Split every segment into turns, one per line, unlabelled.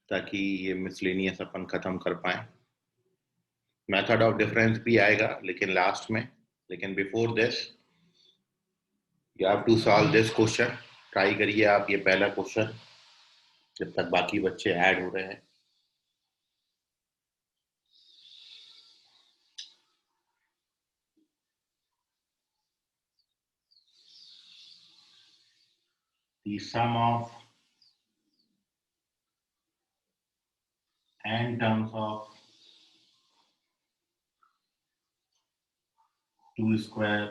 ताकि ये मिसलेनियस अपन खत्म कर पाए। मेथड ऑफ डिफरेंस भी आएगा लेकिन लास्ट में। लेकिन before this you have to solve this question. Try करिए आप ये पहला क्वेश्चन जब तक बाकी बच्चे ऐड हो रहे हैं। The sum of n terms of 2 square,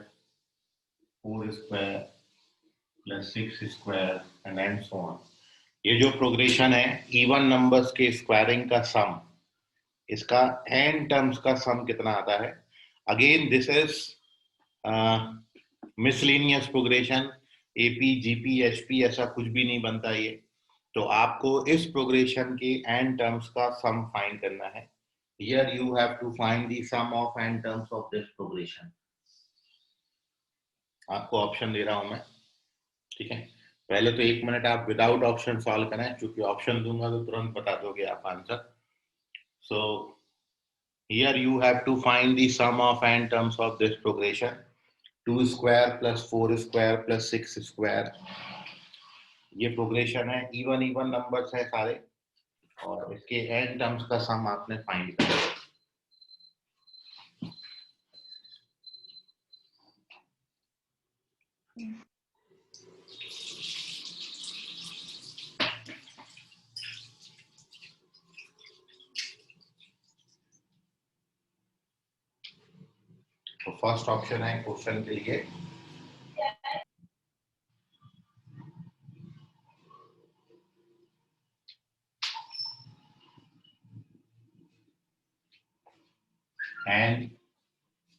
4 square plus 6 square and so on। ये जो प्रोग्रेशन है इवन नंबर्स के स्क्वायरिंग का सम, इसका n टर्म्स का सम कितना आता है। Again this is miscellaneous progression, AP GP HP ऐसा कुछ भी नहीं बनता ये। तो आपको इस प्रोग्रेशन के n टर्म्स का सम फाइंड करना है। Here you have to find the sum of n terms of this progression. आपको ऑप्शन दे रहा हूं मैं, ठीक है। पहले तो 1 मिनट आप विदाउट ऑप्शन सॉल्व करें, क्योंकि ऑप्शन दूंगा तो तुरंत बता दोगे आप answer. So here you have to find the sum of n terms of this progression. 2 square plus 4 square plus 6 square, ये प्रोग्रेशन है, इवन इवन नंबर्स है सारे, और इसके n टर्म्स का सम आपने फाइंड करना है। तो फर्स्ट ऑप्शन है क्वेश्चन के लिए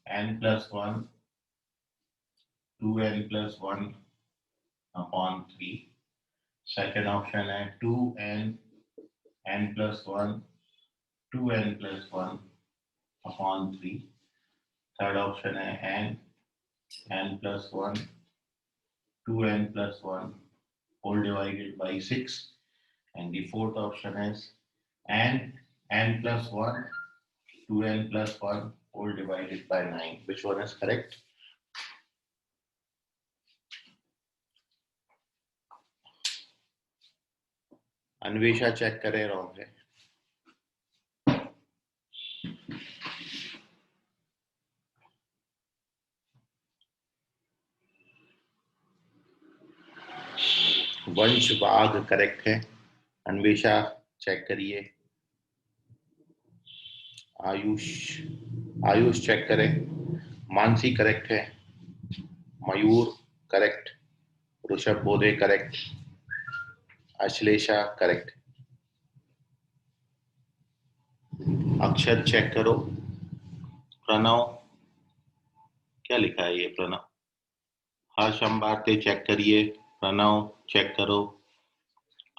n plus 1 2n plus 1 upon 3। Second option है 2n n plus 1 2n plus 1 upon 3। Third option है n plus 1 2n plus 1 whole divided by 6। and the fourth option is n plus 1 2n plus 1 whole divided by 9। which one is correct? Anvesha check करे, wrong है। वंश बाघ correct है। Anvesha check करिए। Ayush check करें। Mansi correct है। मयूर correct. Rishabh बोधे correct. Ashlesha correct. अक्षर check करो। प्रणव क्या लिखा है ये? प्रणव। हर्ष अंबाते चेक करिए। प्रणव चेक करो।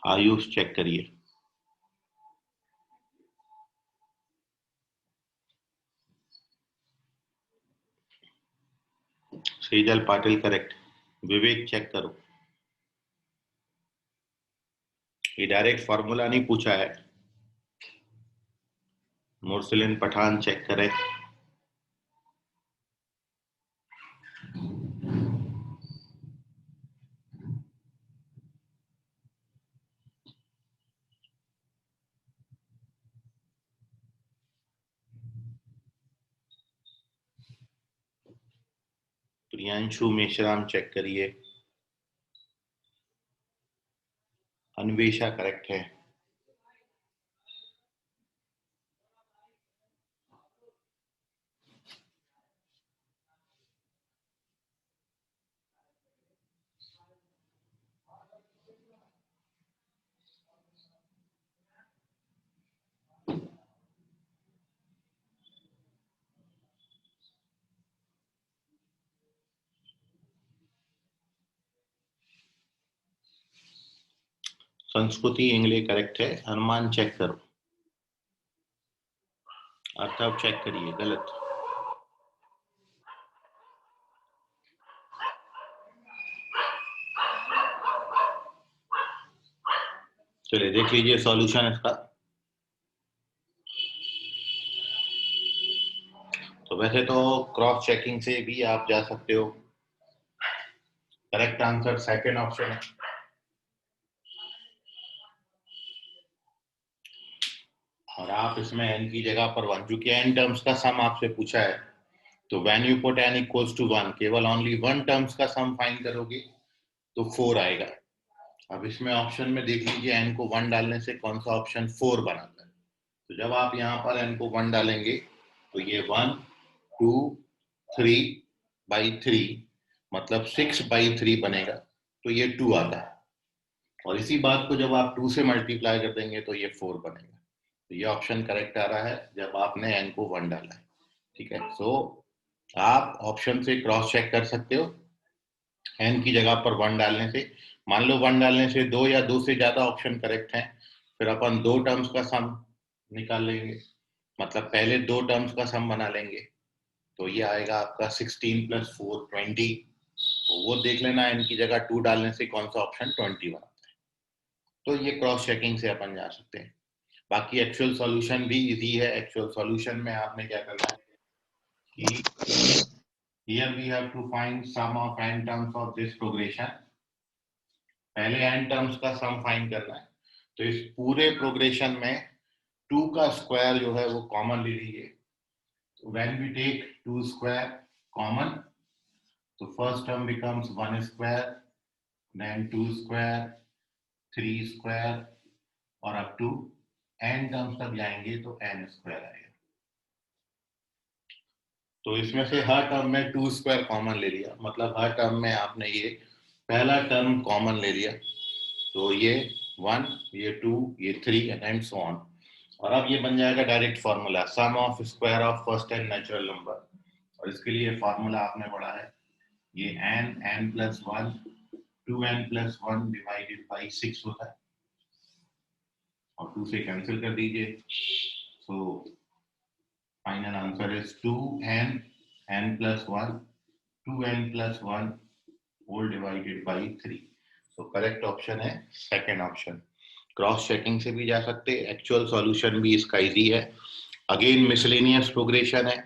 आयुष चेक करिए। सेजल पाटिल करेक्ट। विवेक चेक करो। ये डायरेक्ट फॉर्मूला नहीं पूछा है। मुरसलिन पठान चेक करें। प्रियांशु मेश्राम चेक करिए। अन्वेषा करेक्ट है। संस्कृति इंग्लिश करेक्ट है। हनुमान चेक करो। अर्थव चेक करिए, गलत। चलिए देख लीजिए सॉल्यूशन इसका। वैसे तो क्रॉस चेकिंग से भी आप जा सकते हो। करेक्ट आंसर सेकंड ऑप्शन है। और आप इसमें n की जगह पर 1, चूंकि n टर्म्स का सम आपसे पूछा है, तो when you put n equals to 1, केवल ओनली 1 टर्म्स का सम फाइंड करोगे तो 4 आएगा। अब इसमें ऑप्शन में देख लीजिए n को 1 डालने से कौन सा ऑप्शन 4 बनाता है। तो जब आप यहाँ पर n को 1 डालेंगे तो ये 1 2 3/3 मतलब 6/3 बनेगा, तो ये 2 आता है। और इसी बात को जब आप 2 से मल्टीप्लाई कर देंगे तो ये 4 बनेगा। तो ये ऑप्शन करेक्ट आ रहा है जब आपने n को 1 डाला है। ठीक है, सो आप ऑप्शन से क्रॉस चेक कर सकते हो n की जगह पर 1 डालने से। मान लो 1 डालने से 2 या 2 से ज्यादा ऑप्शन करेक्ट हैं, फिर अपन 2 टर्म्स का सम निकाल लेंगे, मतलब पहले 2 टर्म्स का सम बना लेंगे। तो ये आएगा आपका 16 + 4 20। तो वो देख लेना n की जगह 2 डालने से कौन सा ऑप्शन 20 बना। तो ये क्रॉस चेकिंग से अपन जा सकते हैं। बाकी एक्चुअल सॉल्यूशन भी इजी है। एक्चुअल सॉल्यूशन में आपने क्या करना है कि here we have to find sum of n terms of this progression। पहले n टर्म्स का सम फाइंड करना है। तो इस पूरे प्रोग्रेशन में 2 का स्क्वायर जो है वो कॉमन ले लीजिए। तो when we take 2 square common, तो first term becomes 1 square, then 2 square, 3 square, और अप टू n टर्म्स तक जाएंगे तो n स्क्वायर आएगा। तो इसमें से हर टर्म में 2 स्क्वायर कॉमन ले लिया, मतलब हर टर्म में आपने ये पहला टर्म कॉमन ले लिया। तो ये 1, ये 2, ये 3 एंड सो ऑन। और अब ये बन जाएगा direct formula, sum of square of first and natural number. और इसके लिए फॉर्मूला आपने पढ़ा है, ये n + 1 2n + 1 डिवाइडेड बाई 6 होता है, और 2 से कैंसिल कर दीजिए। So final answer is 2n n + 1 2n + 1 whole divided by 3। तो करेक्ट ऑप्शन है सेकंड ऑप्शन। क्रॉस चेकिंग से भी जा सकते, एक्चुअल सॉल्यूशन भी इसका इजी है। अगेन मिसलेनियस प्रोग्रेशन है,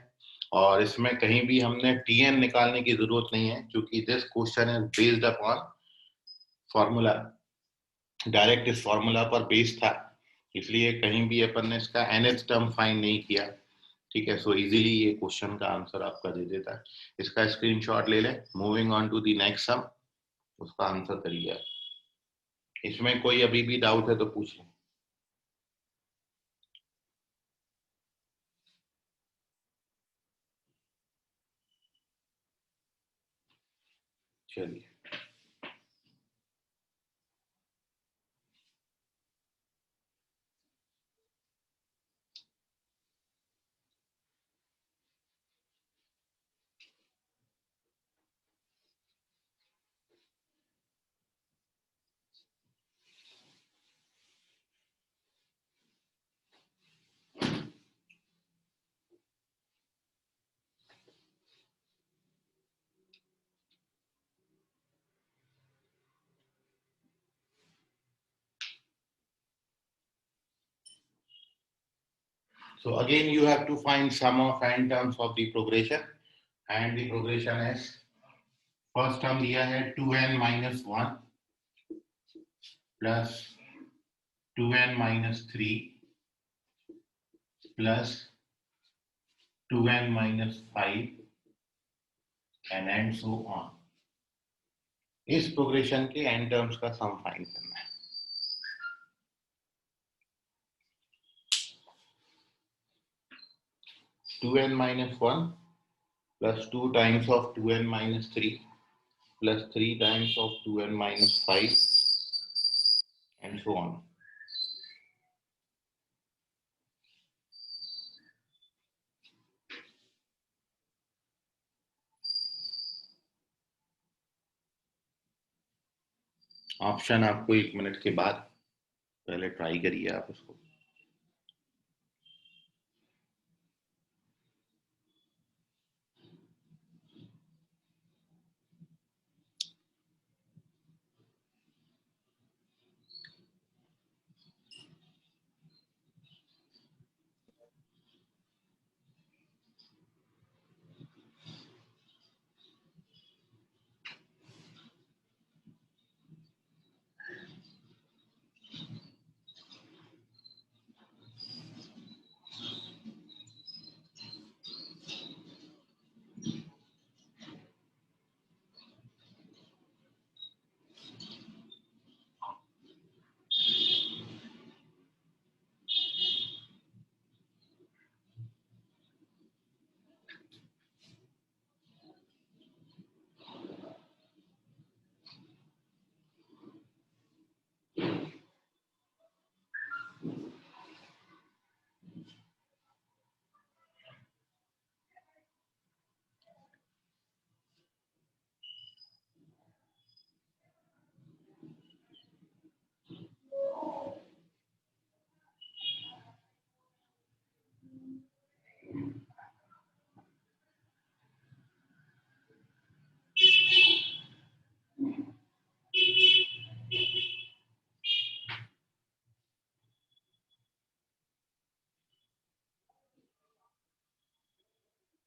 और इसमें कहीं भी हमने tn निकालने की जरूरत नहीं है, क्योंकि this question is based upon formula, direct इस फॉर्मूला पर बेस्ड था, इसलिए कहीं भी अपन ने इसका nth टर्म फाइंड नहीं किया। ठीक है, सो इजीली ये क्वेश्चन का आंसर आपका दे देता है। इसका स्क्रीनशॉट ले लें। Moving on to the next sum, उसका आंसर करिए। इसमें कोई अभी भी डाउट है तो पूछ लें। चलिए, so again you have to find sum of n terms of the progression, and the progression is first term दिया है 2n - 1 plus 2n - 3 plus 2n - 5 and so on। इस प्रोग्रेशन के n टर्म्स का सम फाइंड करना है। 2n - 1 plus 2 times of 2n - 3 plus 3 times of 2n - 5 and so on। Option आपको 1 minute के बाद, पहले ट्राई करिए आप उसको।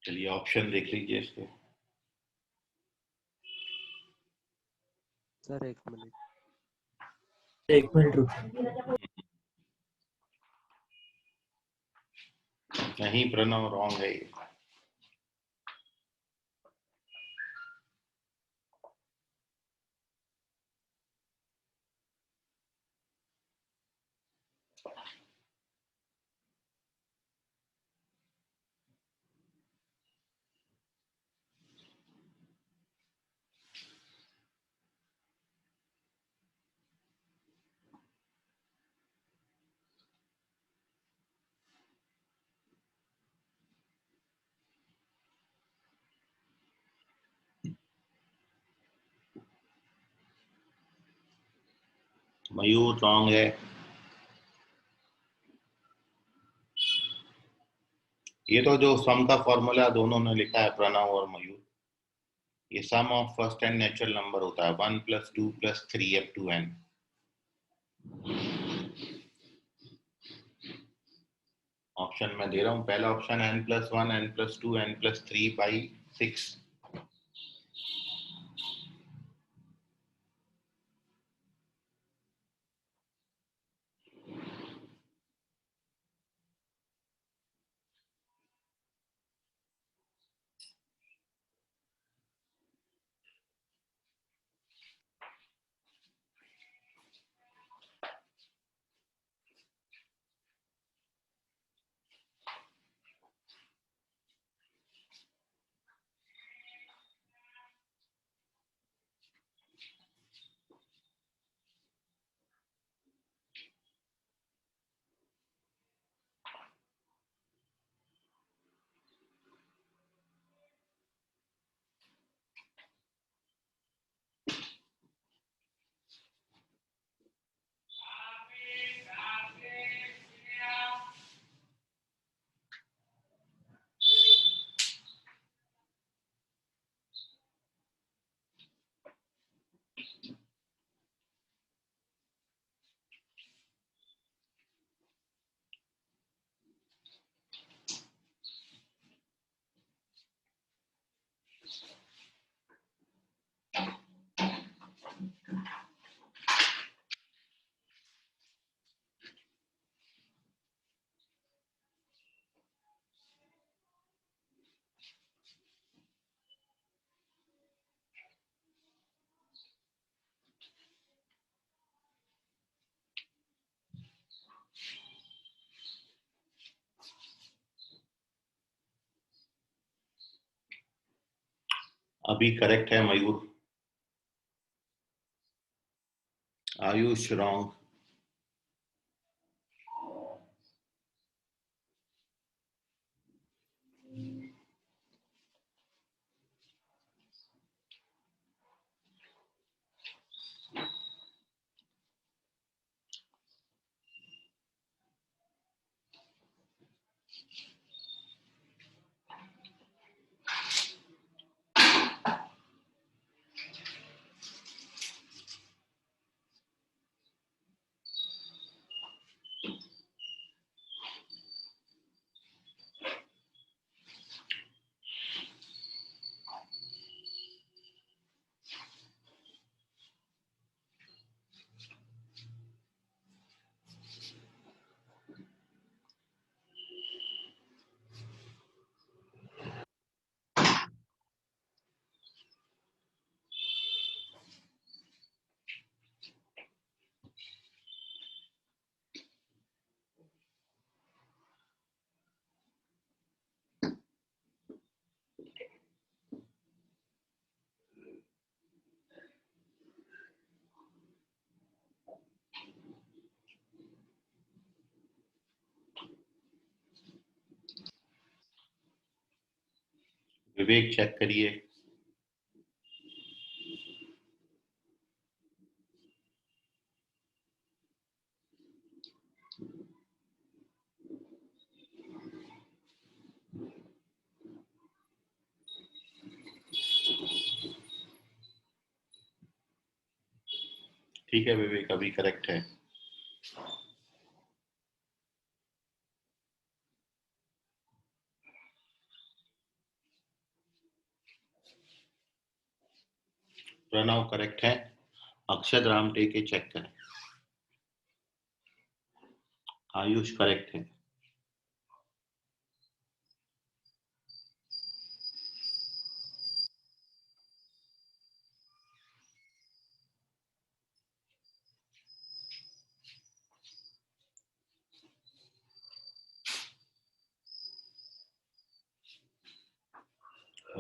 चलिए ऑप्शन देख लीजिए इसके।
सर एक मिनट।
एक मिनट रुकिए।
नहीं प्रणव, रॉन्ग है ये। मयूर रॉन्ग है। ये तो जो सम का फॉर्मूला दोनों ने लिखा है, प्रणव और मयूर, ये sum of first and natural number होता है, 1 + 2 + 3 अप टू n। ऑप्शन में दे रहा हूँ, पहला ऑप्शन n+1 n+2 n+3/6। अभी करेक्ट है मयूर। आयुष रॉन्ग। विवेक चेक करिए। ठीक है विवेक, अभी करेक्ट है। प्रणव करेक्ट है, अक्षत रामटे के चेक करें, आयुष करेक्ट है,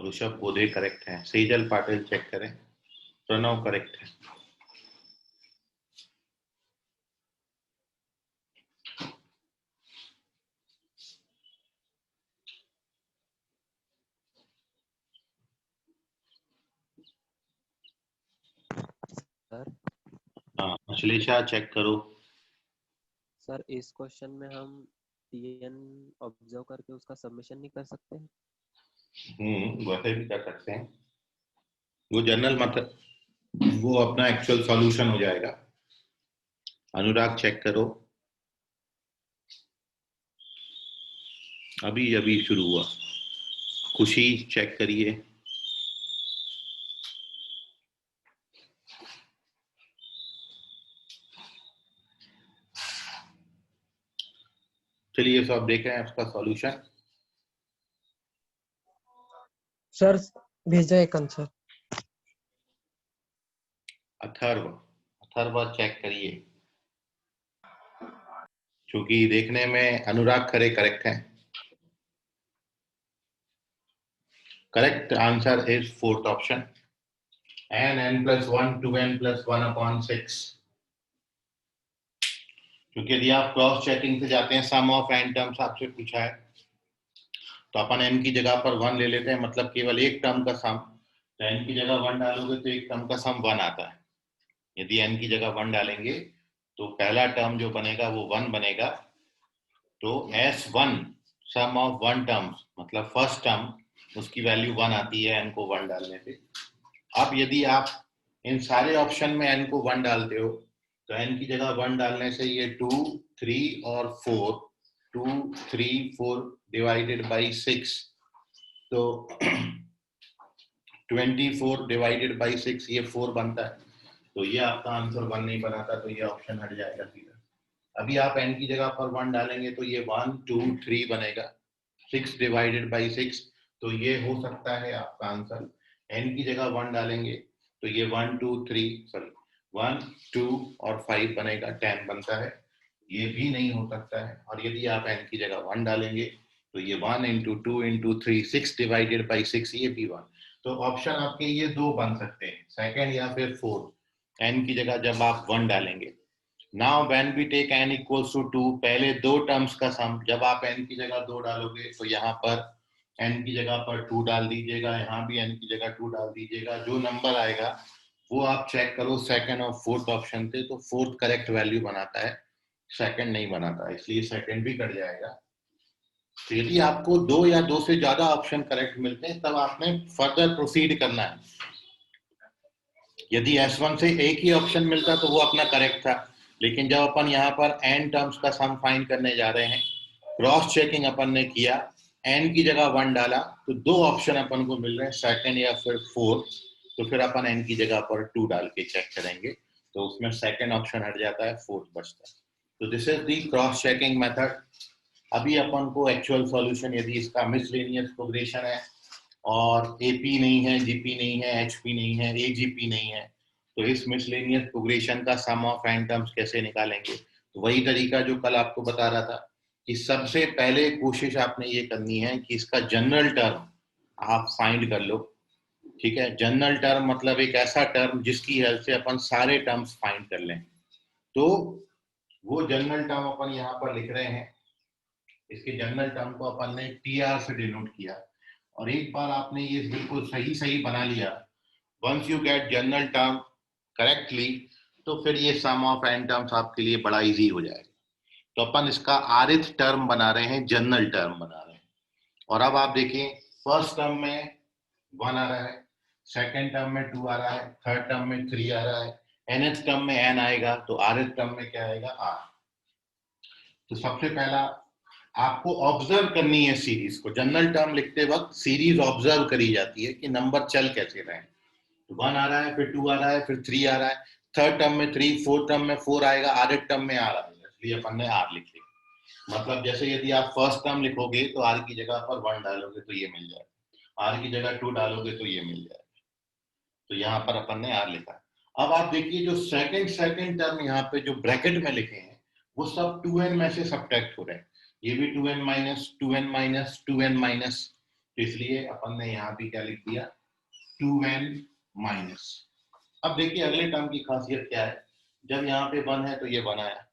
ऋषभ बोधे करेक्ट है, सेजल पाटिल चेक करें, प्रणव करेक्ट है,
सर
अश्लेषा चेक करो।
सर इस क्वेश्चन में हम टीएन ऑब्जर्व करके उसका सबमिशन नहीं कर सकते हैं?
वैसे भी कर सकते हैं, वो जनरल मतलब वो अपना एक्चुअल सॉल्यूशन हो जाएगा। अनुराग चेक करो, अभी अभी शुरू हुआ। खुशी चेक करिए, चलिए सब देख रहे हैं उसका सॉल्यूशन।
सर भेजा एक आंसर।
अथर्व चेक करिए, क्योंकि देखने में अनुराग खरे करेक्ट है। Correct answer is fourth option, n+1 2n+1/6। क्योंकि यदि आप क्रॉस चेकिंग से जाते हैं, सम ऑफ n टर्म्स आपसे पूछा है, तो अपन n की जगह पर 1 ले लेते हैं, मतलब केवल एक टर्म का सम। तो n की जगह 1 डालोगे तो एक टर्म का सम 1 आता है। यदि n की जगह 1 डालेंगे तो पहला टर्म जो बनेगा वो 1 बनेगा। तो S1 सम ऑफ 1 टर्म्स मतलब फर्स्ट टर्म, उसकी वैल्यू 1 आती है n को 1 डालने पे। अब यदि आप इन सारे ऑप्शन में n को 1 डालते हो तो n की जगह 1 डालने से ये 2, 3 और 4, 2, 3, 4 डिवाइडेड बाई 6, तो 24 डिवाइडेड बाई 6 ये 4 बनता है। तो ये आपका आंसर 1 नहीं बनाता, तो ये ऑप्शन हट जाएगा सीधा। अभी आप n की जगह पर 1 डालेंगे तो ये 1, 2, 3 बनेगा, 6 डिवाइडेड बाई 6, तो ये हो सकता है आपका आंसर। n की जगह 1 डालेंगे तो ये 1, 2, 2 और 5 बनेगा, 10 बनता है, ये भी नहीं हो सकता है। और यदि आप n की जगह 1 डालेंगे तो ये 1 × 2 × 3, 6 डिवाइडेड बाई 6, ये भी 1। तो ऑप्शन आपके ये दो बन सकते हैं, सेकंड या फिर फोर्थ, n की जगह जब आप 1 डालेंगे। Now when we take n equals to 2, पहले दो टर्म्स का सम, जब आप n की जगह 2 डालोगे तो यहाँ पर n की जगह पर 2 डाल दीजिएगा, यहाँ भी n की जगह 2 डाल दीजिएगा, जो नंबर आएगा वो आप चेक करो सेकंड और फोर्थ ऑप्शन से, तो फोर्थ करेक्ट वैल्यू बनाता है, सेकंड नहीं बनाता, इसलिए सेकंड भी कट जाएगा। तो यदि आपको 2 या 2 से ज्यादा ऑप्शन करेक्ट मिलते हैं तब आपने फर्दर प्रोसीड करना है। यदि S1 से एक ही ऑप्शन मिलता तो वो अपना करेक्ट था, लेकिन जब अपन यहाँ पर n टर्म्स का सम फाइंड करने जा रहे हैं, क्रॉस चेकिंग अपन ने किया, n की जगह 1 डाला तो दो ऑप्शन अपन को मिल रहे हैं, सेकंड या फिर फोर्थ, तो फिर अपन n की जगह पर 2 डाल के चेक करेंगे, तो उसमें सेकंड ऑप्शन हट जाता है, फोर्थ बचता है। तो this is the cross checking method. अभी अपन को एक्चुअल सॉल्यूशन, यदि इसका मिसलेनियस प्रोग्रेशन है और AP नहीं है, GP नहीं है, HP नहीं है, AGP नहीं है, तो इस मिसलेनियस प्रोग्रेशन का सम ऑफ n टर्म्स कैसे निकालेंगे? तो वही तरीका जो कल आपको बता रहा था कि सबसे पहले कोशिश आपने ये करनी है कि इसका जनरल टर्म आप फाइंड कर लो। ठीक है, जनरल टर्म मतलब एक ऐसा टर्म जिसकी हेल्प से अपन सारे टर्म्स फाइंड कर लें। तो वो जनरल टर्म अपन यहाँ पर लिख रहे हैं, इसके जनरल टर्म को अपन ने TR से डिनोट किया, और एक बार आपने ये बिल्कुल सही बना लिया, once you get general term correctly, तो फिर ये सम ऑफ n टर्म्स आपके लिए बड़ा इजी हो जाएगा। तो अपन इसका rth टर्म बना रहे हैं, जनरल टर्म बना रहे हैं। और अब आप देखिए, फर्स्ट टर्म में 1 आ रहा है, सेकेंड टर्म में 2 आ रहा है, थर्ड टर्म में 3 आ रहा है, nth टर्म में n आएगा, तो rth टर्म में क्या आएगा? r। तो सबसे पहला आपको ऑब्जर्व करनी है सीरीज को। जनरल टर्म लिखते वक्त सीरीज ऑब्जर्व करी जाती है कि नंबर चल कैसे रहे। तो 1 आ रहा है, फिर 2 आ रहा है, फिर 3 आ रहा है, थर्ड टर्म में 3, फोर्थ टर्म में 4 आएगा, आधे टर्म में आ रहा है, इसलिए अपन ने R लिख लिया। मतलब जैसे यदि आप फर्स्ट टर्म लिखोगे तो R की जगह पर 1 डालोगे तो ये मिल जाएगा, R की जगह 2 डालोगे तो ये मिल जाएगा। तो यहाँ पर अपन ने R लिखा। अब आप देखिए जो सेकंड टर्म यहाँ पे जो ब्रैकेट में लिखे हैं वो सब 2n में से सब्ट्रैक्ट हो रहे हैं, ये भी 2n minus 2n minus 2n minus, तो इसलिए अपन ने यहाँ भी क्या लिख दिया 2n माइनस। अब देखिए अगले टर्म की खासियत क्या है, जब यहाँ पे 1 है तो ये 1 आया,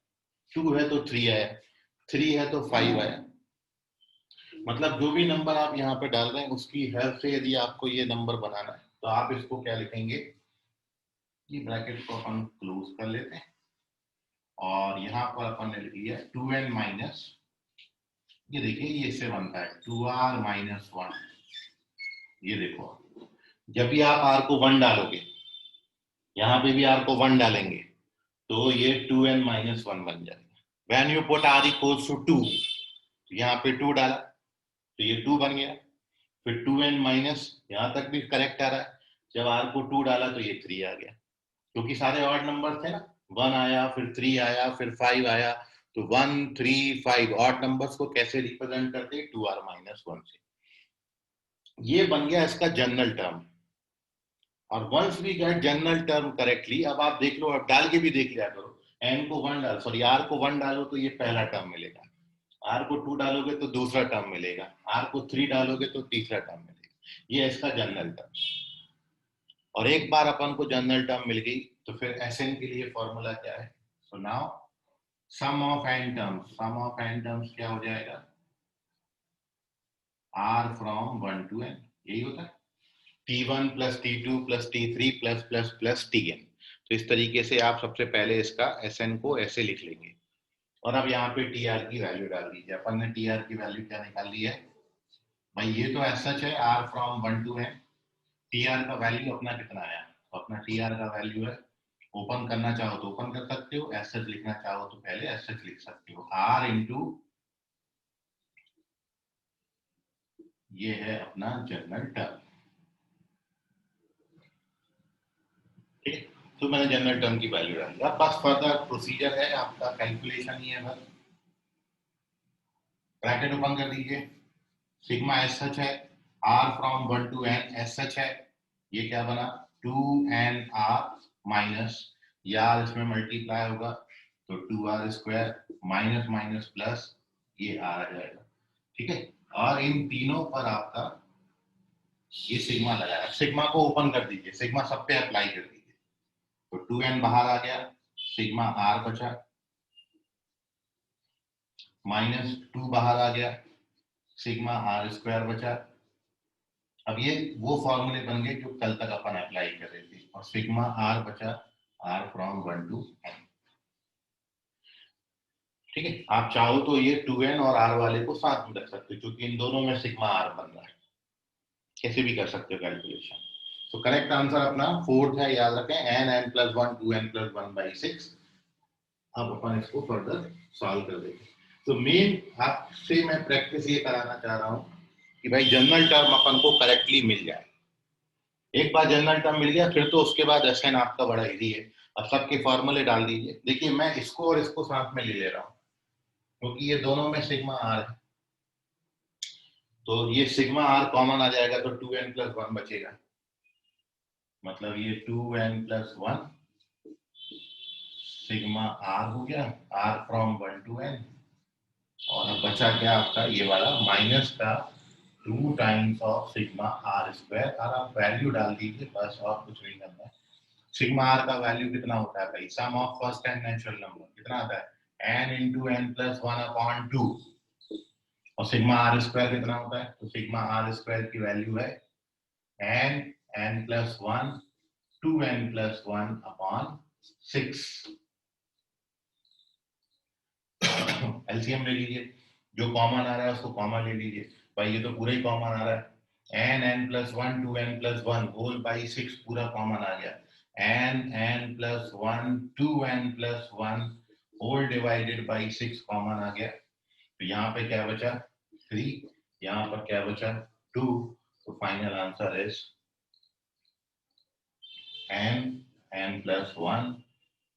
2 है तो 3 आया, 3 है तो 5 आया। मतलब जो भी नंबर आप यहाँ पे डाल रहे हैं उसकी हेल्प से यदि आपको ये नंबर बनाना है तो आप इसको क्या लिखेंगे, ये ब्रैकेट को अपन क्लोज कर लेते हैं और यहाँ पर अपन ने लिख लिया 2n माइनस, ये देखिए ये इससे बनता है 2r माइनस 1। ये देखो जब भी आप r को 1 डालोगे, यहाँ पे भी r को 1 डालेंगे तो ये 2n माइनस 1 बन जाएगा। When you put r equals to 2, यहाँ पे 2 डाला तो ये 2 बन गया, फिर 2n माइनस, यहाँ तक भी करेक्ट आ रहा है, जब r को 2 डाला तो ये 3 आ गया, क्योंकि सारे ऑड नंबर थे ना, 1 आया, फिर 3 आया, फिर 5 आया, तो 1 3 5 ऑड नंबर्स को कैसे रिप्रेजेंट करते हैं 2r माइनस 1 से। ये बन गया इसका जनरल टर्म। और once we get general term correctly, अब आप देख लो, अब डाल के भी देख लिया करो, n को 1 डाल, सॉरी r को 1 डालो तो ये पहला टर्म मिलेगा, r को 2 डालोगे तो दूसरा टर्म मिलेगा, r को 3 डालोगे तो तीसरा टर्म मिलेगा, ये इसका जनरल टर्म। और एक बार अपन को जनरल टर्म मिल गई तो फिर Sn के लिए फॉर्मूला क्या है, so now sum of n terms क्या हो जाएगा, r फ्रॉम 1 to n, यही होता है, t1 plus t2 plus t3 plus plus plus tn। तो इस तरीके से आप सबसे पहले इसका Sn को ऐसे लिख लेंगे और अब यहाँ पे tr की वैल्यू डाल दीजिए। अपन ने tr की वैल्यू क्या निकाल ली है भाई, ये तो ऐसा है r from 1 to n, tr का वैल्यू अपना कितना आया, तो अपना tr का वैल्यू है, ओपन करना चाहो तो ओपन कर सकते हो, एसएच लिखना चाहो तो पहले एसएच लिख सकते हो, r इंटू ये है अपना जनरल टर्म। ठीक है, तो मैंने जनरल टर्म की वैल्यू डाल दिया, बस फर्दर प्रोसीजर है आपका, कैलकुलेशन ही है बस। ब्रैकेट ओपन कर दीजिए, सिग्मा एस सच है, r from 1 to n s such है, ये क्या बना 2nr माइनस, यार इसमें मल्टीप्लाई होगा तो 2r square minus minus plus, ये r आ जाएगा। ठीक है, और इन तीनों पर आपका ये सिग्मा लगाया, सिग्मा को ओपन कर दीजिए, सिग्मा सब पे अप्लाई कर दीजिए, तो 2n बाहर आ गया, सिग्मा r बचा, माइनस 2 बाहर आ गया, सिग्मा r स्क्वायर बचा। अब ये वो फॉर्मूले बन गए जो कल तक अपन अप्लाई कर रहे थे, और सिग्मा r बचा r फ्रॉम 1 to n। ठीक है, आप चाहो तो ये 2n और r वाले को साथ में रख सकते हो, क्योंकि इन दोनों में सिग्मा r बन रहा है, कैसे भी कर सकते हो कैलकुलेशन। तो करेक्ट आंसर अपना फोर्थ है, याद रखें, n plus 1 2n plus 1 by 6। अब अपन इसको फर्दर सॉल्व कर देंगे। तो मेन आपसे मैं प्रैक्टिस ये कराना चाह रहा हूँ कि भाई जनरल टर्म अपन को करेक्टली मिल जाए। एक बार जनरल टर्म मिल गया फिर तो उसके बाद Sn आपका बड़ा इजी है। अब सबके फॉर्मूले डाल दीजिए। देखिए मैं इसको और इसको साथ में ले रहा हूँ क्योंकि ये दोनों में सिग्मा r है, तो ये सिग्मा r कॉमन आ जाएगा तो 2n प्लस 1 बचेगा, मतलब ये 2n प्लस 1 सिग्मा r हो गया, r फ्रॉम 1 to n, और अब बचा क्या आपका ये वाला माइनस का 2 times of sigma r square, और आप वैल्यू डाल दीजिए बस, और कुछ नहीं करना है। सिग्मा r का वैल्यू कितना होता है भाई, sum of first and natural number कितना आता है n into n plus 1 upon 2, और सिग्मा r स्क्वायर कितना होता है, तो सिग्मा r स्क्वायर की वैल्यू है n plus 1 2n plus 1 upon 6। LCM ले लीजिए, जो कॉमन आ रहा है उसको कॉमन ले लीजिए, भाई ये तो पूरा ही कॉमन आ रहा है, n plus 1 2n plus 1 whole by 6 पूरा कॉमन आ गया, n plus 1 2n plus 1 whole divided by 6 common आ गया, तो यहाँ पे क्या बचा 3, यहाँ पर क्या बचा 2, तो final answer is n plus 1,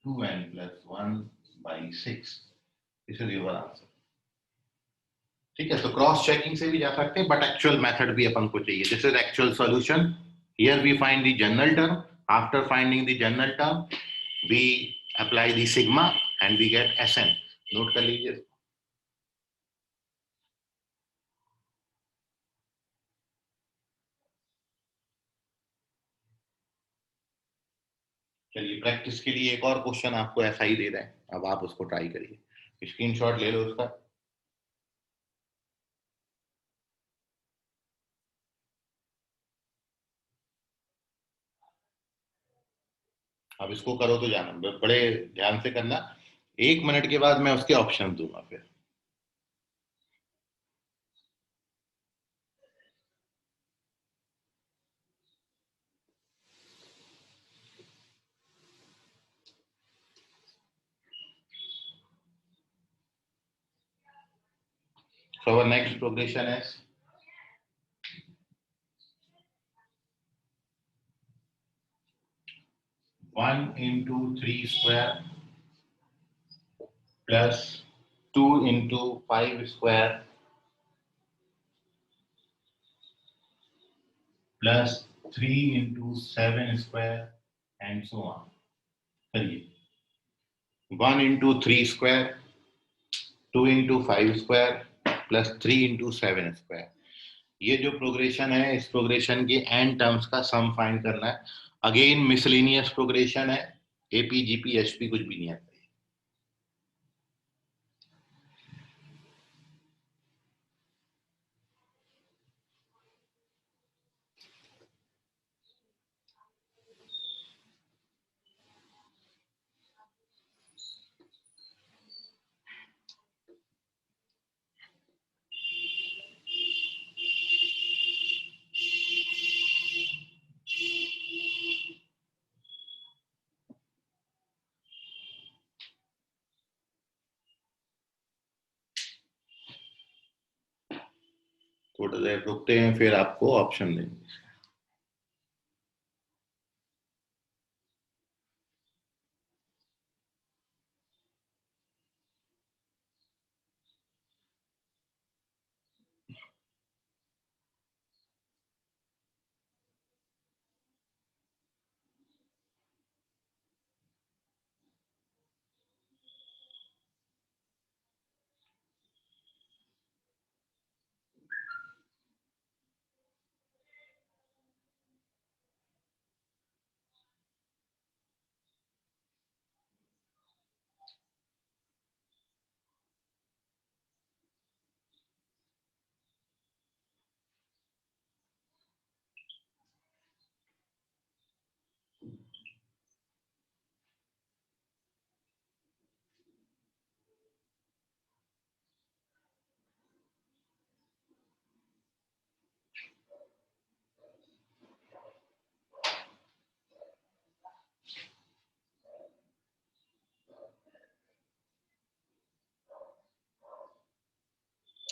2n plus 1 by 6. This is your answer. ठीक है, तो क्रॉस चेकिंग से भी जा सकते हैं, बट एक्चुअल मेथड भी अपन को चाहिए. This is actual solution. Here we find the general term. After finding the general term we apply the sigma and we get Sn. Note कर लीजिए. चलिए, प्रैक्टिस के लिए एक और क्वेश्चन आपको ऐसा ही दे रहे हैं. अब आप उसको ट्राई करिए. स्क्रीनशॉट ले लो उसका. अब इसको करो तो जाना, बड़े ध्यान से करना. 1 मिनट के बाद मैं उसके ऑप्शन दूंगा फिर. So our next progression is 1 into 3 square plus 2 into 5 square plus 3 into 7 square and so on. चलिए, 1 into 3 square, 2 into 5 square plus 3 into 7 square. ये जो प्रोग्रेशन है, इस प्रोग्रेशन के एन टर्म्स का सम फाइंड करना है. अगेन मिसलेनियस प्रोग्रेशन है. एपी जीपी एचपी कुछ भी नहीं आता. थोड़ा देर रुकते हैं, फिर आपको ऑप्शन देंगे.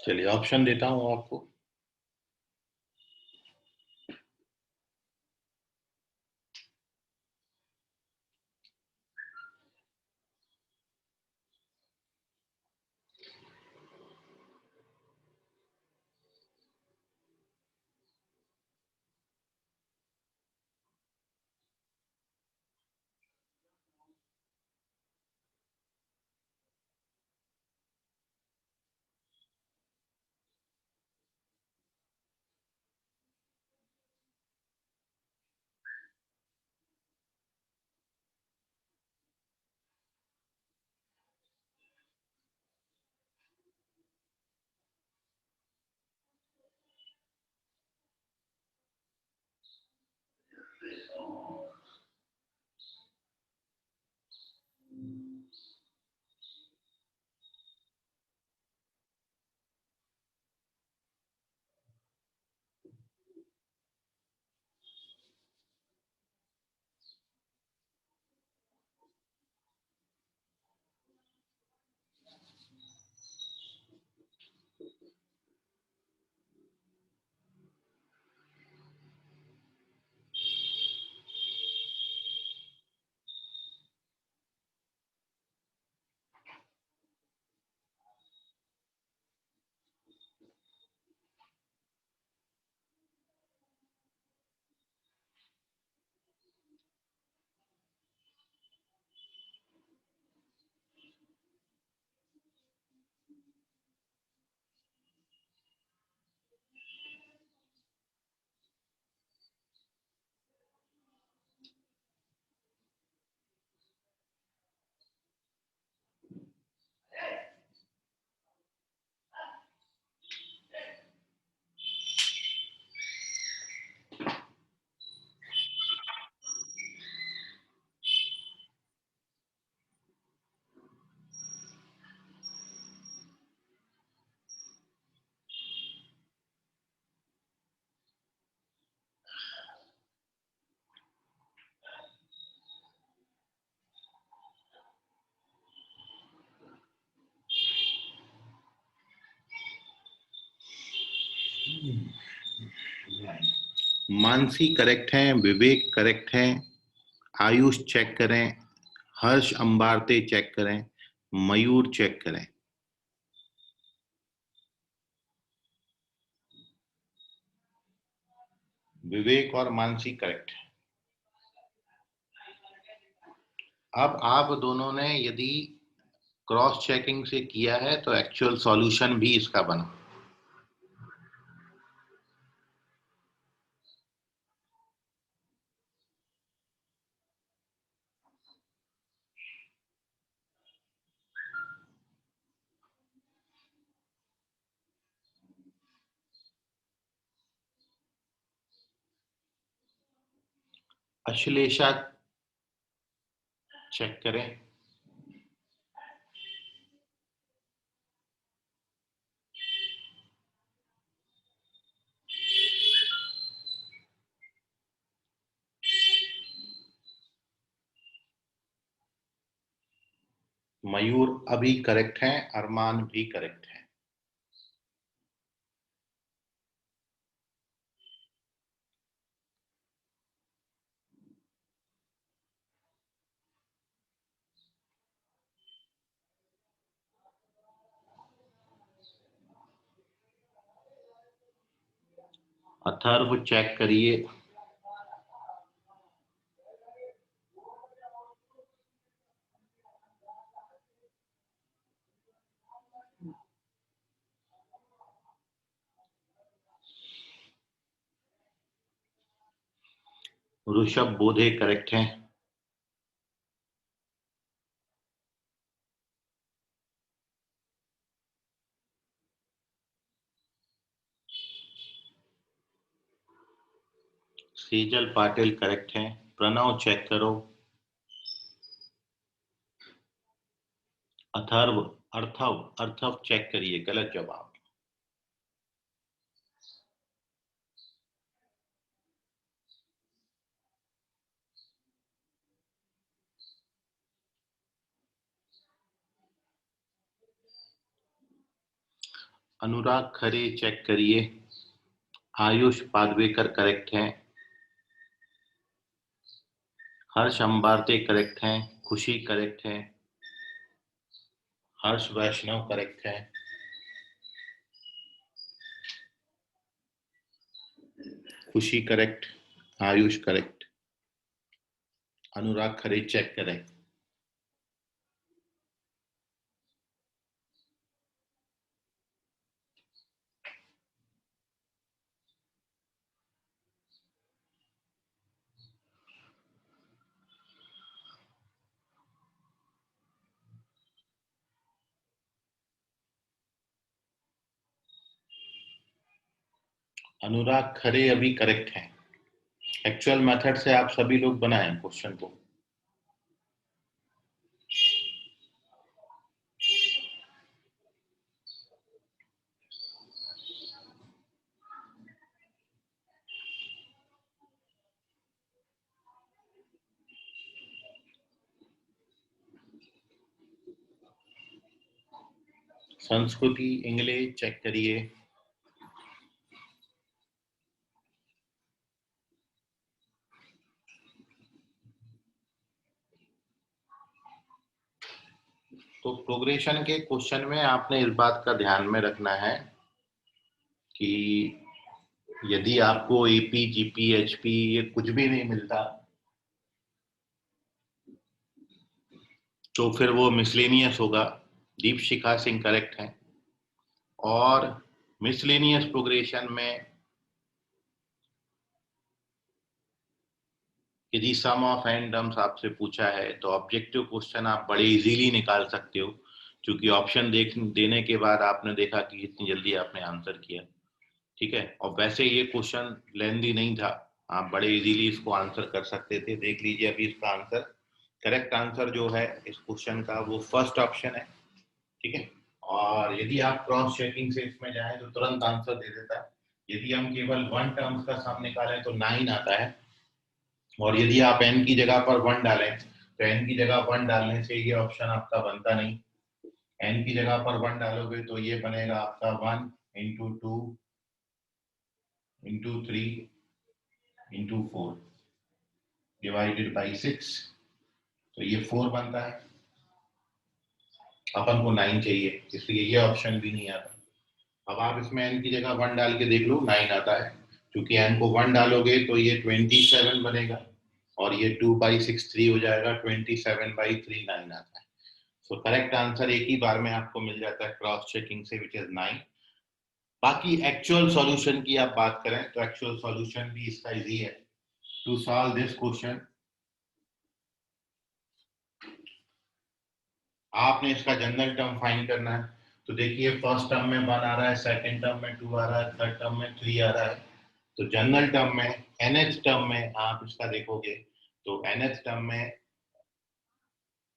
चलिए, ऑप्शन देता हूं आपको. मानसी करेक्ट है, विवेक करेक्ट है, आयुष चेक करें, हर्ष अंबारते चेक करें, मयूर चेक करें। विवेक और मानसी करेक्ट है। अब आप दोनों ने यदि क्रॉस चेकिंग से किया है तो एक्चुअल सॉल्यूशन भी इसका बना। अश्लेषा चेक करें। मयूर अभी करेक्ट है, अरमान भी करेक्ट है। अथर्व चेक करिए। ऋषभ बोधे करेक्ट है। सेजल पाटिल करेक्ट है। प्रणव चेक करो। अथर्व अर्थव अर्थव चेक करिए, गलत जवाब। अनुराग खरे चेक करिए। आयुष पादवेकर करेक्ट है। हर्ष अंबारते करेक्ट है। खुशी करेक्ट है। हर्ष वैष्णव करेक्ट है। खुशी करेक्ट। आयुष करेक्ट। अनुराग खरे चेक करें। अनुराग खरे अभी करेक्ट है। एक्चुअल मेथड से आप सभी लोग बनाएं क्वेश्चन को। संस्कृति इंग्लिश चेक करिए। तो प्रोग्रेशन के क्वेश्चन में आपने इस बात का ध्यान में रखना है कि यदि आपको एपी जीपी एचपी ये कुछ भी नहीं मिलता तो फिर वो मिसलेनियस होगा। दीपशिखा सिंह करेक्ट है। और मिसलेनियस प्रोग्रेशन में यदि सम ऑफ एन टर्म्स आपसे पूछा है तो ऑब्जेक्टिव क्वेश्चन आप बड़े इजीली निकाल सकते हो, क्योंकि ऑप्शन देने के बाद आपने देखा कि कितनी जल्दी आपने आंसर किया। ठीक है, और वैसे ये क्वेश्चन लेंदी नहीं था, आप बड़े इजीली इसको आंसर कर सकते थे। देख लीजिए अभी इसका आंसर, करेक्ट आंसर जो है इस क्वेश्चन का वो फर्स्ट ऑप्शन है। ठीक है, और यदि आप क्रॉस चेकिंग से इसमें जाएं तो तुरंत आंसर दे देता है। यदि हम केवल वन टर्म्स का सम निकालें तो 9 आता है, और यदि आप n की जगह पर 1 डालें तो n की जगह 1 डालने से ये ऑप्शन आपका बनता नहीं। n की जगह पर 1 डालोगे तो ये बनेगा आपका 1 × 2 इंटू 3 इंटू 4 डिवाइडेड बाई 6, तो ये 4 बनता है। अपन को 9 चाहिए, इसलिए ये ऑप्शन भी नहीं आता। अब आप इसमें n की जगह 1 डाल के देख लो, 9 आता है। क्योंकि n को 1 डालोगे तो ये 27 बनेगा, और ये 2/6 3 हो जाएगा, 27/3 9 आता है। सो करेक्ट आंसर एक ही बार में आपको मिल जाता है क्रॉस चेकिंग से, विच इज 9। बाकी एक्चुअल सॉल्यूशन की आप बात करें तो एक्चुअल सॉल्यूशन भी इसका इजी है। टू सॉल्व दिस क्वेश्चन आपने इसका जनरल टर्म फाइंड करना है। तो देखिए फर्स्ट टर्म में 1 आ रहा है, सेकंड टर्म में 2 आ रहा है, थर्ड टर्म में 3 आ रहा है। तो जनरल टर्म में nth टर्म में आप इसका देखोगे तो nth टर्म में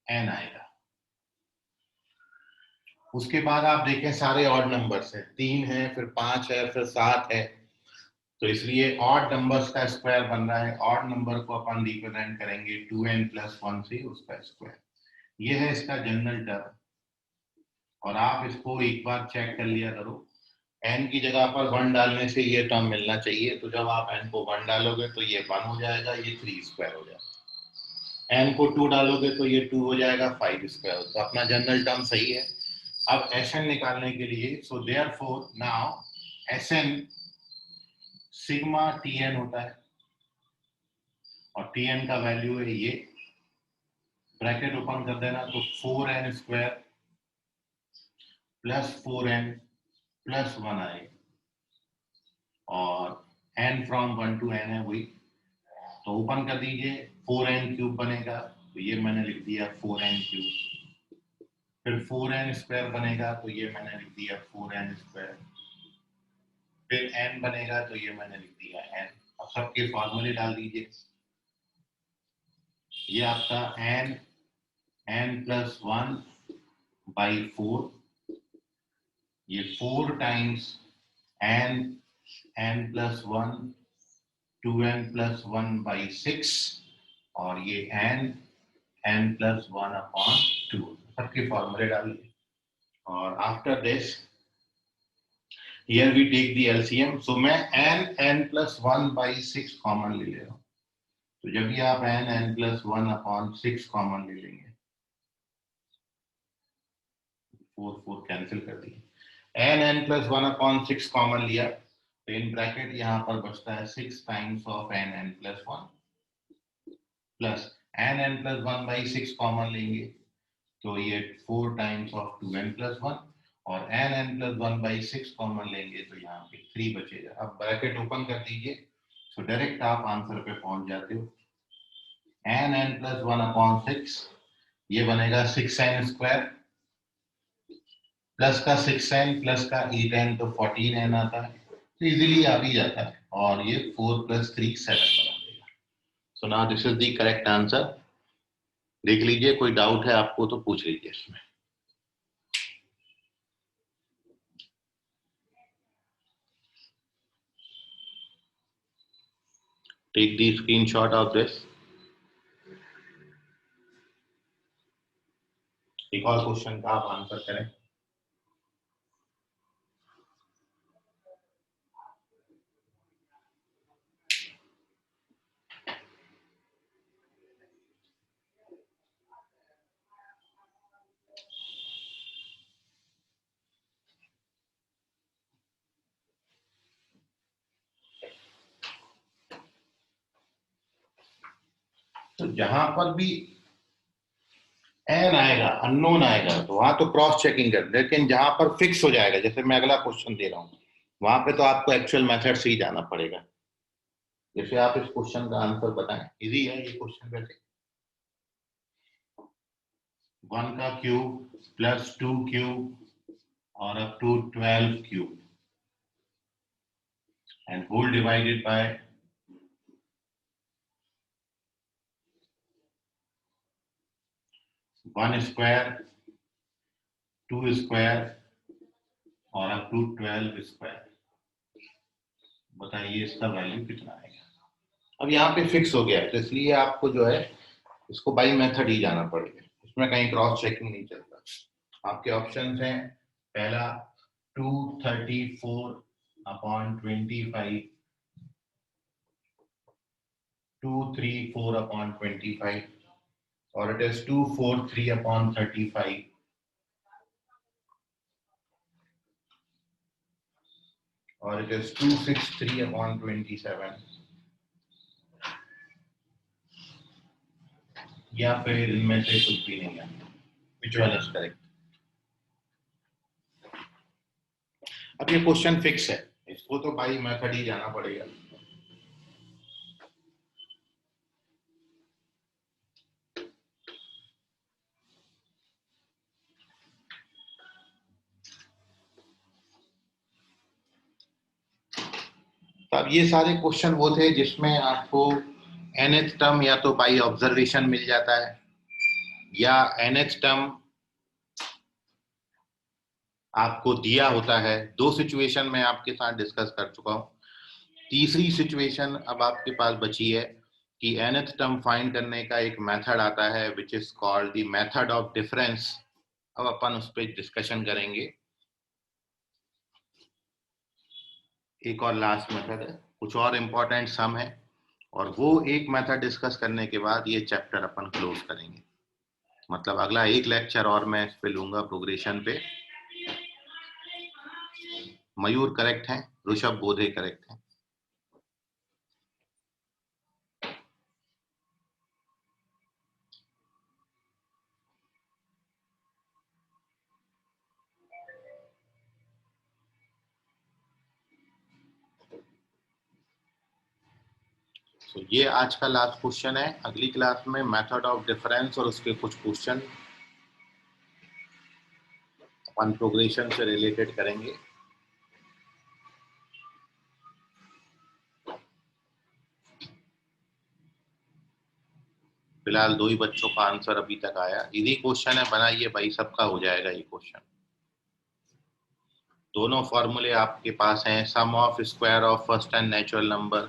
n आएगा। उसके बाद आप देखें सारे ऑड नंबर्स है, 3 है, फिर 5 है, फिर 7 है। तो इसलिए ऑड नंबर्स का स्क्वायर बन रहा है। ऑड नंबर को अपन रिप्रेजेंट करेंगे 2n+1 से, उसका स्क्वायर। ये है इसका जनरल टर्म। और आप इसको एक बार चेक कर लिया करो, n की जगह पर 1 डालने से ये टर्म मिलना चाहिए। तो जब आप n को 1 डालोगे तो ये 1 हो जाएगा, ये 3 स्क्वायर हो जाएगा। n को 2 डालोगे तो ये 2 हो जाएगा, 5 स्क्वायर। तो अपना जनरल टर्म सही है। अब Sn निकालने के लिए, so therefore now Sn sigma Tn होता है, और Tn का वैल्यू है ये, ब्रैकेट ओपन कर देना, तो 4n square plus 4n plus 1 आएगा, और n फ्रॉम 1 to n है वही। तो ओपन कर दीजिए, 4n क्यूब बनेगा, तो ये मैंने लिख दिया 4n क्यूब। फिर 4n स्क्वायर बनेगा, तो ये मैंने लिख दिया 4n स्क्वायर। फिर n बनेगा, तो ये मैंने लिख दिया n। अब सबके फॉर्मूले डाल दीजिए। ये आपका n+1/4, ये 4 टाइम्स n+1 2n+1/6, और ये n+1/2। सबके फॉर्मूले डालिए। और after this here we take the LCM. So मैं n+1/6 कॉमन ले ले रहा हूँ। तो जब भी आप n+1/6 कॉमन ले लेंगे, 4 कैंसिल कर दिए, n+1/6 कॉमन लिया, तो इन ब्रैकेट यहाँ पर बचता है 6 times of n+1 plus n+1/6 common लेंगे, तो ये 4 टाइम्स ऑफ 2n+1, और n+1/6 कॉमन लेंगे तो यहाँ पे 3 बचेगा। अब ब्रैकेट ओपन कर दीजिए, तो डायरेक्ट आप आंसर पे पहुंच जाते हो। n+1/6 ये बनेगा 6n स्क्वायर, प्लस का 6n प्लस का 8n, तो 14n आता है। तो इजीली आ भी जाता है, और ये 4 + 3 7 बना देगा। So now this is the correct answer. देख लीजिए, कोई डाउट है आपको तो पूछ लीजिए इसमें। Take the screenshot of this. एक और क्वेश्चन का आप आंसर करें। तो जहां पर भी एन आएगा, अननोन आएगा, तो वहां तो क्रॉस चेकिंग कर, लेकिन जहां पर फिक्स हो जाएगा, जैसे मैं अगला क्वेश्चन दे रहा हूं, वहां पे तो आपको एक्चुअल मेथड से ही जाना पड़ेगा। जैसे आप इस क्वेश्चन का आंसर बताएं, इजी है ये क्वेश्चन। वैसे 1 का क्यूब प्लस 2 क्यूब और up to 12 cube, and whole divided by 1 square, 2 square और अप टू 12 स्क्वायर। बताइए इसका वैल्यू कितना आएगा। अब यहाँ पे फिक्स हो गया है, तो इसलिए आपको जो है इसको बाई मेथड ही जाना पड़ेगा, इसमें कहीं क्रॉस चेकिंग नहीं चलता। आपके ऑप्शंस हैं, पहला 234/25 234 upon 25, or it is 243 upon 35, or it is 263 upon 27, या फिर इनमें से कुछ भी नहीं है. Which one is correct? अब ये क्वेश्चन फिक्स है, इसको तो बाई मेथड ही जाना पड़ेगा. तो अब ये सारे क्वेश्चन वो थे जिसमें आपको nth टर्म या तो बाई ऑब्जर्वेशन मिल जाता है, या nth टर्म आपको दिया होता है. दो सिचुएशन मैं आपके साथ डिस्कस कर चुका हूं. तीसरी सिचुएशन अब आपके पास बची है कि nth टर्म फाइंड करने का एक मेथड आता है which is called the method of difference. अब अपन उस पर डिस्कशन करेंगे. एक और लास्ट मेथड है, कुछ और इम्पोर्टेंट सम है, और वो एक मेथड डिस्कस करने के बाद ये चैप्टर अपन क्लोज करेंगे. मतलब अगला एक लेक्चर और मैं इस पे लूंगा प्रोग्रेशन पे. मयूर करेक्ट है, ऋषभ बोधे करेक्ट है. तो ये आज का लास्ट क्वेश्चन है. अगली क्लास में मेथड ऑफ डिफरेंस और उसके कुछ क्वेश्चन अपन प्रोग्रेशन से रिलेटेड करेंगे. फिलहाल 2 ही बच्चों का आंसर अभी तक आया. इजी क्वेश्चन है, बनाइए भाई, सबका हो जाएगा ये क्वेश्चन. दोनों फॉर्मूले आपके पास हैं. Sum of square of first and natural number,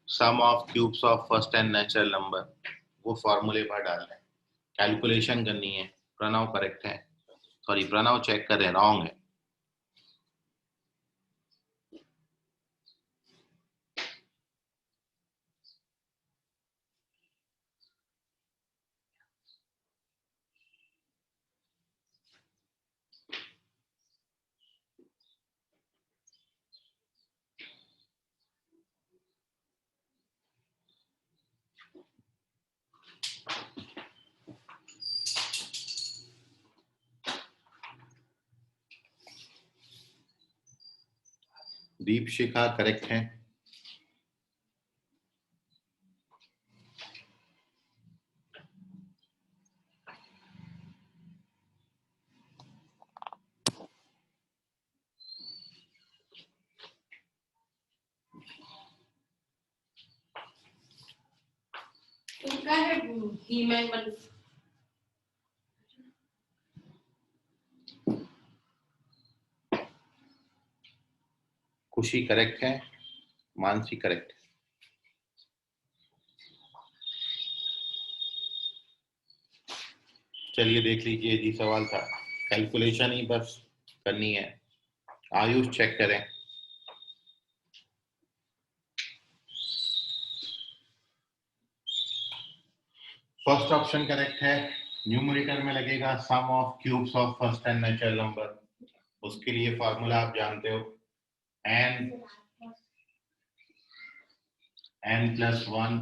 sum of cubes of first and natural number, वो फॉर्मूले पर डालना है. कैलकुलेशन करनी है. प्रणव करेक्ट है, सॉरी प्रणव चेक करें, रॉन्ग है. दीपशिखा करेक्ट है. खुशी करेक्ट है. मानसी करेक्ट है. चलिए देख लीजिए, जी सवाल था, कैलकुलेशन ही बस करनी है. आयुष चेक करें. फर्स्ट ऑप्शन करेक्ट है. न्यूमरेटर में लगेगा sum of cubes of first and natural number. उसके लिए फॉर्मूला आप जानते हो, n plus 1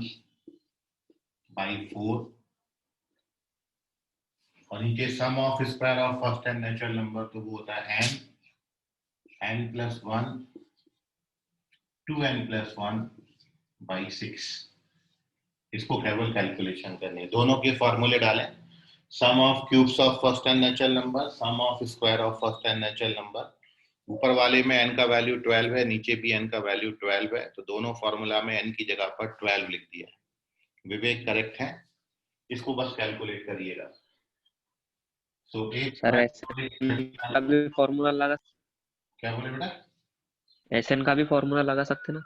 by 4, और नीचे sum of square of first and natural number, तो वो होता है n plus 1 2n plus 1 by 6. इसको केवल कैलकुलेशन करनी है. दोनों के फॉर्मूले डालें. Sum of cubes of first and natural number, sum of square of first and natural number. ऊपर वाले में n का वैल्यू 12 है, नीचे भी n का वैल्यू 12 है, तो दोनों फॉर्मूला में n की जगह पर 12 लिख दिया. विवेक करेक्ट है. इसको बस कैलकुलेट करिएगा. सो एक
सर एसएन का भी फॉर्मूला लगा,
क्या बोले बेटा?
एसएन का भी फॉर्मूला लगा सकते ना.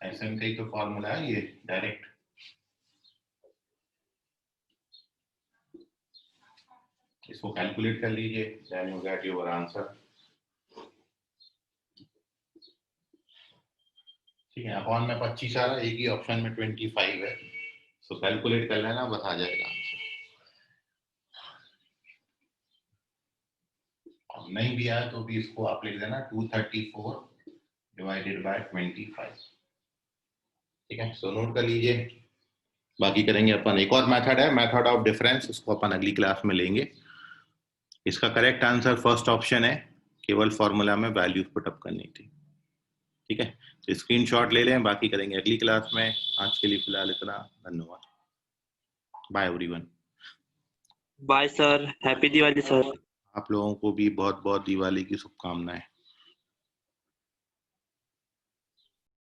एसएन का ही तो फॉर्मूला है ये, डायरेक्ट. इसको कैलकुलेट कर लीजिए, then you get your answer. ठीक है, अपॉन में 25 आ रहा है, एक ही ऑप्शन में 25 है, सो कैलकुलेट कर लेना, बता जाएगा आंसर। अब नहीं भी आया तो भी इसको आप लिख देना 234 डिवाइडेड बाय 25। ठीक है, सो नोट कर लीजिए। बाकी करेंगे अपन, एक और मेथड है, मेथड ऑफ डिफरेंस, इसको अपन अगली क्लास में लेंगे। इसका करेक्ट आंसर फर्स्ट ऑप्शन है, केवल फॉर्मूला में वैल्यूज पुटअप करनी थी। ठीक है, तो स्क्रीनशॉट ले लें, बाकी करेंगे अगली क्लास में। आज के लिए फिलहाल इतना, धन्यवाद, bye everyone.
Bye sir, happy Diwali sir.
आप लोगों को भी बहुत बहुत दिवाली की शुभकामनाएं।